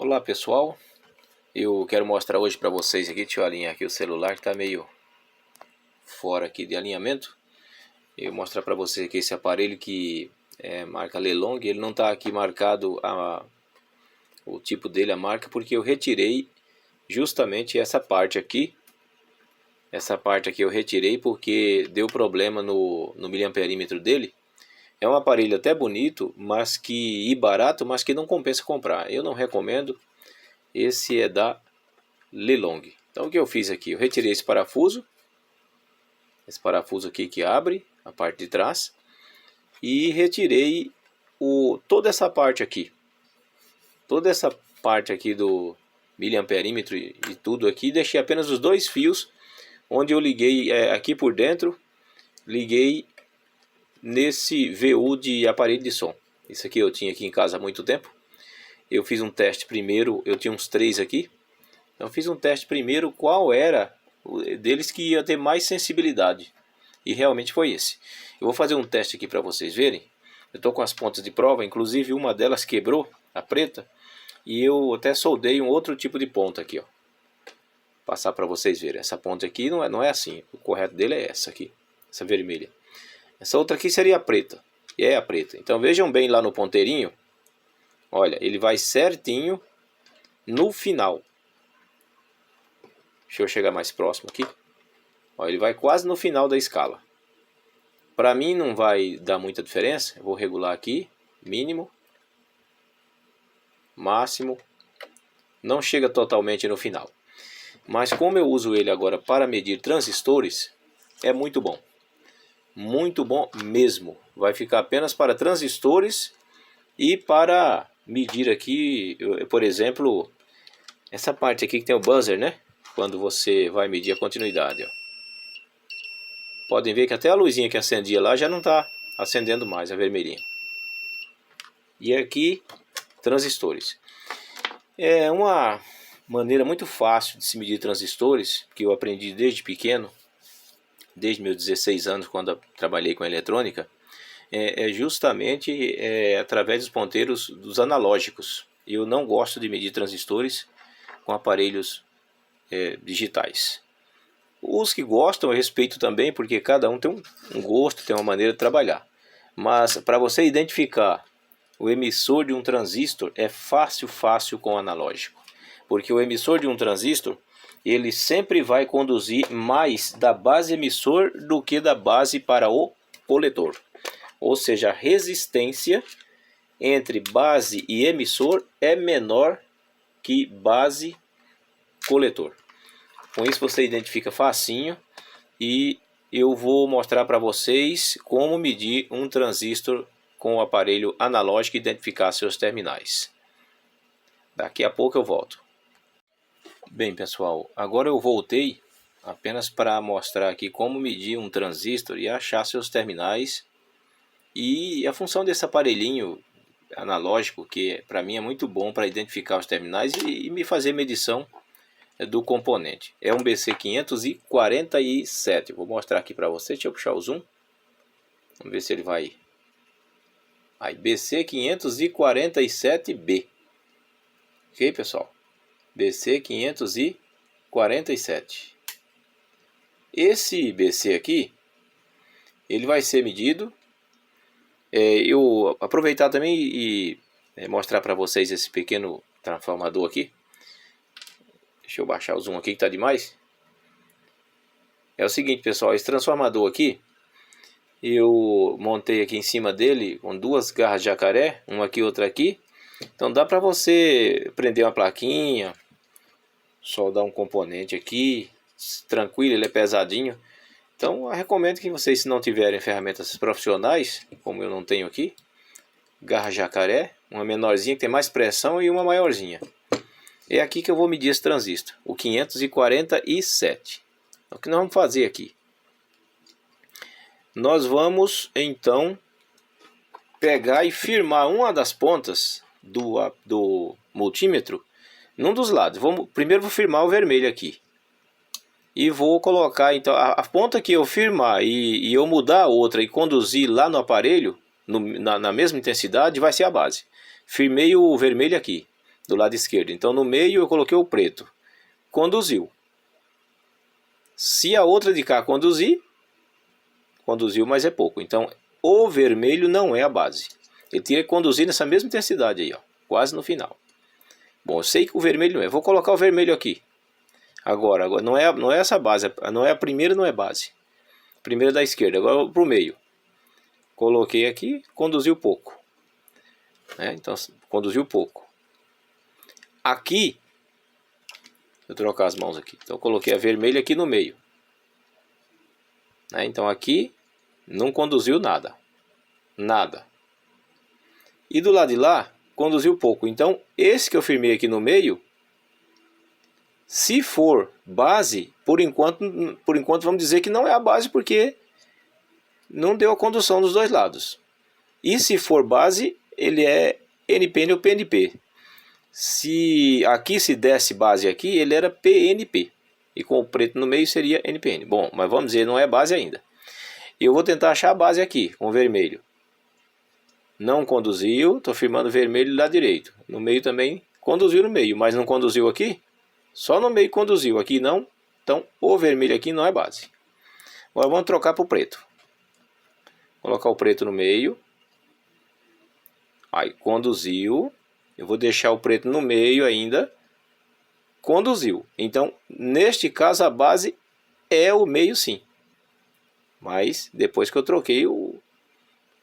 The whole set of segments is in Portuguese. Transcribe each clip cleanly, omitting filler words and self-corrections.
Olá pessoal, eu quero mostrar hoje para vocês aqui, deixa eu alinhar aqui o celular que está meio fora aqui de alinhamento. Eu vou mostrar para vocês aqui esse aparelho que é marca Lelong. Ele não está aqui marcado o tipo dele, a marca, porque eu retirei justamente essa parte aqui. Essa parte aqui eu retirei porque deu problema no miliamperímetro dele. É um aparelho até bonito, e barato, mas que não compensa comprar. Eu não recomendo. Esse é da Lelong. Então o que eu fiz aqui? Eu retirei esse parafuso aqui que abre a parte de trás, e retirei toda essa parte aqui. Toda essa parte aqui do miliamperímetro e tudo aqui, deixei apenas os dois fios, onde eu liguei aqui por dentro, liguei nesse VU de aparelho de som. Isso aqui eu tinha aqui em casa há muito tempo. Eu fiz um teste primeiro, eu tinha uns 3 aqui. Então fiz um teste primeiro qual era deles que ia ter mais sensibilidade. E realmente foi esse. Eu vou fazer um teste aqui para vocês verem. Eu estou com as pontas de prova, inclusive uma delas quebrou, a preta. E eu até soldei um outro tipo de ponta aqui, ó. Passar para vocês verem. Essa ponta aqui não é assim. O correto dele é essa aqui, essa vermelha. Essa outra aqui seria a preta. E é a preta. Então vejam bem lá no ponteirinho. Olha, ele vai certinho no final. Deixa eu chegar mais próximo aqui. Olha, ele vai quase no final da escala. Para mim não vai dar muita diferença. Eu vou regular aqui. Mínimo. Máximo. Não chega totalmente no final. Mas como eu uso ele agora para medir transistores, é muito bom. Muito bom mesmo. Vai ficar apenas para transistores e para medir aqui, por exemplo, essa parte aqui que tem o buzzer, né? Quando você vai medir a continuidade, ó. Podem ver que até a luzinha que acendia lá já não está acendendo mais, a vermelhinha. E aqui, transistores. É uma maneira muito fácil de se medir transistores, que eu aprendi desde pequeno, desde meus 16 anos, quando eu trabalhei com eletrônica. É justamente através dos ponteiros dos analógicos. Eu não gosto de medir transistores com aparelhos digitais. Os que gostam eu respeito também, porque cada um tem um gosto, tem uma maneira de trabalhar. Mas para você identificar o emissor de um transistor é fácil com o analógico. Porque o emissor de um transistor, ele sempre vai conduzir mais da base emissor do que da base para o coletor. Ou seja, a resistência entre base e emissor é menor que base coletor. Com isso você identifica facinho, e eu vou mostrar para vocês como medir um transistor com o aparelho analógico e identificar seus terminais. Daqui a pouco eu volto. Bem pessoal, agora eu voltei apenas para mostrar aqui como medir um transistor e achar seus terminais. E a função desse aparelhinho analógico, que para mim é muito bom para identificar os terminais e me fazer medição do componente. É um BC547. Vou mostrar aqui para você. Deixa eu puxar o zoom. Vamos ver se ele vai. Aí, BC547B. Ok, pessoal? BC547. Esse BC aqui, ele vai ser medido. Eu aproveitar também e mostrar para vocês esse pequeno transformador aqui. Deixa eu baixar o zoom aqui que está demais. É o seguinte, pessoal, esse transformador aqui, eu montei aqui em cima dele com 2 garras de jacaré, uma aqui e outra aqui. Então dá para você prender uma plaquinha, soldar um componente aqui, tranquilo, ele é pesadinho. Então eu recomendo que vocês, se não tiverem ferramentas profissionais, como eu não tenho aqui, garra jacaré, uma menorzinha que tem mais pressão e uma maiorzinha. É aqui que eu vou medir esse transistor, o 547. Então, o que nós vamos fazer aqui? Nós vamos então pegar e firmar uma das pontas do multímetro num dos lados. Primeiro vou firmar o vermelho aqui. E vou colocar, então, a ponta que eu firmar e eu mudar a outra e conduzir lá no aparelho, na mesma intensidade, vai ser a base. Firmei o vermelho aqui. do lado esquerdo. Então no meio eu coloquei o preto. Conduziu. Se a outra de cá conduziu, mas é pouco. Então o vermelho não é a base. Ele teria que conduzir nessa mesma intensidade aí, ó, quase no final. Bom, eu sei que o vermelho não é. Vou colocar o vermelho aqui. Agora não é essa base. Não é a primeira, não é base. A primeira da esquerda. Agora para o meio. Coloquei aqui, conduziu pouco. Então conduziu pouco. Aqui, vou trocar as mãos aqui. Então eu coloquei a vermelha aqui no meio. Então aqui não conduziu nada. Nada. E do lado de lá, conduziu pouco. Então esse que eu firmei aqui no meio, se for base, por enquanto vamos dizer que não é a base, porque não deu a condução dos dois lados. E se for base, ele é NPN ou PNP. Se aqui se desse base aqui, ele era PNP. E com o preto no meio seria NPN. Bom, mas vamos dizer, não é base ainda. Eu vou tentar achar a base aqui, com vermelho. Não conduziu, estou firmando vermelho lá direito. No meio também conduziu no meio, mas não conduziu aqui. Só no meio conduziu, aqui não. Então o vermelho aqui não é base. Agora vamos trocar para o preto. Colocar o preto no meio. Aí conduziu. Eu vou deixar o preto no meio ainda. Conduziu. Então, neste caso, a base é o meio sim. Mas depois que eu troquei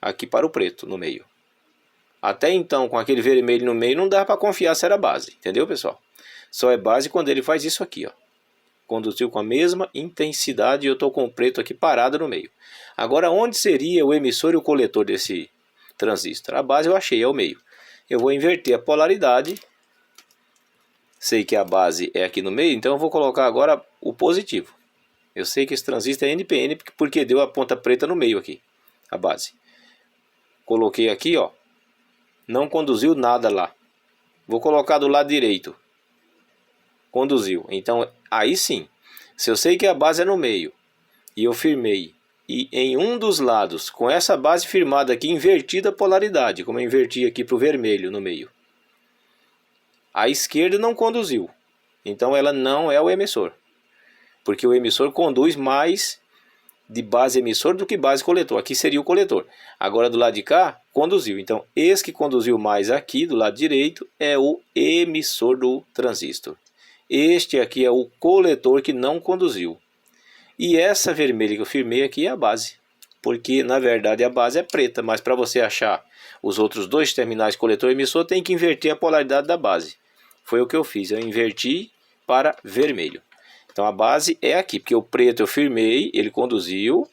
aqui para o preto no meio. Até então, com aquele vermelho no meio, não dá para confiar se era base. Entendeu, pessoal? Só é base quando ele faz isso aqui, ó. Conduziu com a mesma intensidade e eu estou com o preto aqui parado no meio. Agora, onde seria o emissor e o coletor desse transistor? A base eu achei, é o meio. Eu vou inverter a polaridade. Sei que a base é aqui no meio, então eu vou colocar agora o positivo. Eu sei que esse transistor é NPN porque deu a ponta preta no meio aqui, a base. Coloquei aqui, ó. Não conduziu nada lá. Vou colocar do lado direito. Conduziu. Então aí sim, se eu sei que a base é no meio e eu firmei, e em um dos lados, com essa base firmada aqui, invertida a polaridade, como eu inverti aqui para o vermelho no meio, a esquerda não conduziu. Então ela não é o emissor. Porque o emissor conduz mais de base emissor do que base coletor. Aqui seria o coletor. Agora do lado de cá, conduziu. Então esse que conduziu mais aqui, do lado direito, é o emissor do transistor. Este aqui é o coletor que não conduziu. E essa vermelha que eu firmei aqui é a base. Porque na verdade a base é preta. Mas para você achar os outros dois terminais coletor e emissor, tem que inverter a polaridade da base. Foi o que eu fiz. Eu inverti para vermelho. Então a base é aqui. Porque o preto eu firmei, ele conduziu.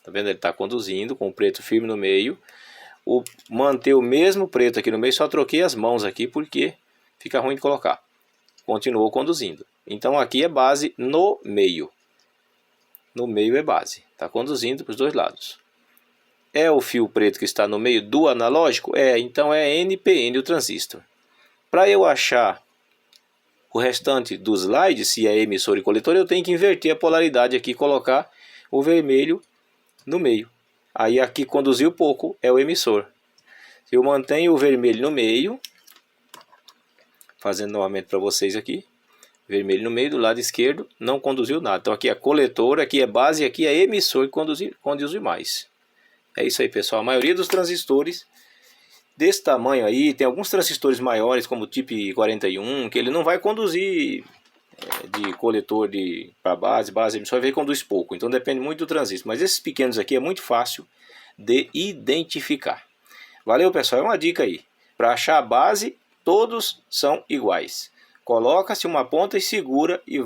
Tá vendo? Ele está conduzindo com o preto firme no meio. Manter o mesmo preto aqui no meio. Só troquei as mãos aqui porque fica ruim de colocar. Continuou conduzindo. Então aqui é base no meio. No meio é base. Está conduzindo para os dois lados. É o fio preto que está no meio do analógico? Então é NPN o transistor. Para eu achar o restante dos slides, se é emissor e coletor, eu tenho que inverter a polaridade aqui e colocar o vermelho no meio. Aí aqui conduziu pouco, é o emissor. Eu mantenho o vermelho no meio. Fazendo novamente para vocês aqui. Vermelho no meio, do lado esquerdo, não conduziu nada. Então aqui é coletor, aqui é base, aqui é emissor que conduziu mais. É isso aí, pessoal. A maioria dos transistores desse tamanho aí, tem alguns transistores maiores, como o tipo 41, que ele não vai conduzir de coletor para base emissor, vai conduz pouco. Então depende muito do transistor. Mas esses pequenos aqui é muito fácil de identificar. Valeu, pessoal. É uma dica aí. Para achar a base, todos são iguais. Coloca-se uma ponta e segura e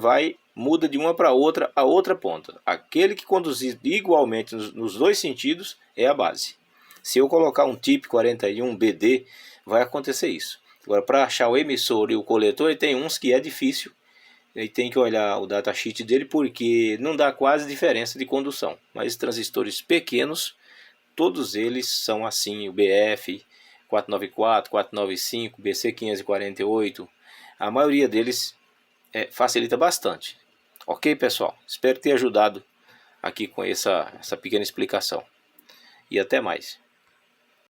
muda de uma para outra a outra ponta. Aquele que conduzir igualmente nos dois sentidos é a base. Se eu colocar um TIP 41 BD, vai acontecer isso. Agora, para achar o emissor e o coletor, tem uns que é difícil. E tem que olhar o datasheet dele porque não dá quase diferença de condução. Mas transistores pequenos, todos eles são assim. O BF 494, 495, BC548... A maioria deles facilita bastante. Ok, pessoal? Espero ter ajudado aqui com essa pequena explicação. E até mais.